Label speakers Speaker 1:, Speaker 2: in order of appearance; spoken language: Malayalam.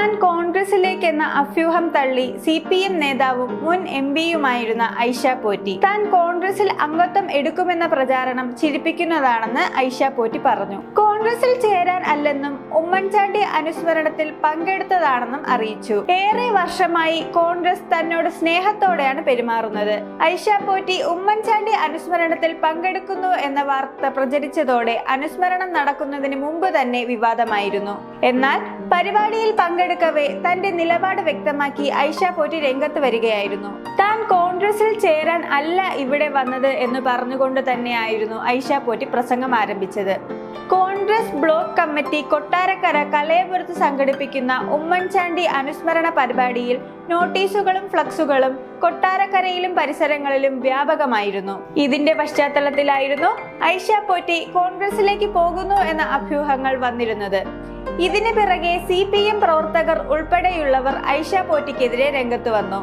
Speaker 1: താൻ കോൺഗ്രസിലേക്കെന്ന അഭ്യൂഹം തള്ളി CPM നേതാവും മുൻ MP-യുമായിരുന്ന ഐഷ പോറ്റി താൻ കോൺഗ്രസിൽ അംഗത്വം എടുക്കുമെന്ന പ്രചാരണം ചിരിപ്പിക്കുന്നതാണെന്ന് ഐഷ പോറ്റി പറഞ്ഞു. കോൺഗ്രസിൽ ചേരാൻ അല്ലെന്നും ഉമ്മൻചാണ്ടി അനുസ്മരണത്തിൽ പങ്കെടുത്തതാണെന്നും അറിയിച്ചു. ഏറെ വർഷമായി കോൺഗ്രസ് തന്നോട് സ്നേഹത്തോടെയാണ് പെരുമാറുന്നത്. ഐഷ പോറ്റി ഉമ്മൻചാണ്ടി അനുസ്മരണത്തിൽ പങ്കെടുക്കുന്നു എന്ന വാർത്ത പ്രചരിച്ചതോടെ അനുസ്മരണം നടക്കുന്നതിന് മുമ്പ് തന്നെ വിവാദമായിരുന്നു. എന്നാൽ പരിപാടിയിൽ പങ്കെടുക്കവേ തന്റെ നിലപാട് വ്യക്തമാക്കി ഐഷ പോറ്റി രംഗത്ത് വരികയായിരുന്നു. താൻ കോൺഗ്രസിൽ ചേരാൻ അല്ല ഇവിടെ വന്നത് എന്ന് പറഞ്ഞുകൊണ്ട് തന്നെയായിരുന്നു ഐഷ പോറ്റി പ്രസംഗം ആരംഭിച്ചത്. കോൺഗ്രസ് ബ്ലോക്ക് കമ്മിറ്റി കൊട്ടാരക്കര കലയപുരത്ത് സംഘടിപ്പിക്കുന്ന ഉമ്മൻചാണ്ടി അനുസ്മരണ പരിപാടിയിൽ നോട്ടീസുകളും ഫ്ലക്സുകളും കൊട്ടാരക്കരയിലും പരിസരങ്ങളിലും വ്യാപകമായിരുന്നു. ഇതിന്റെ പശ്ചാത്തലത്തിലായിരുന്നു ഐഷ പോറ്റി കോൺഗ്രസിലേക്ക് പോകുന്നു എന്ന അഭ്യൂഹങ്ങൾ വന്നിരുന്നത്. ഇതിന് പിറകെ CPM പ്രവർത്തകർ ഉൾപ്പെടെയുള്ളവർ ഐഷ പോറ്റിക്കെതിരെ രംഗത്ത് വന്നു.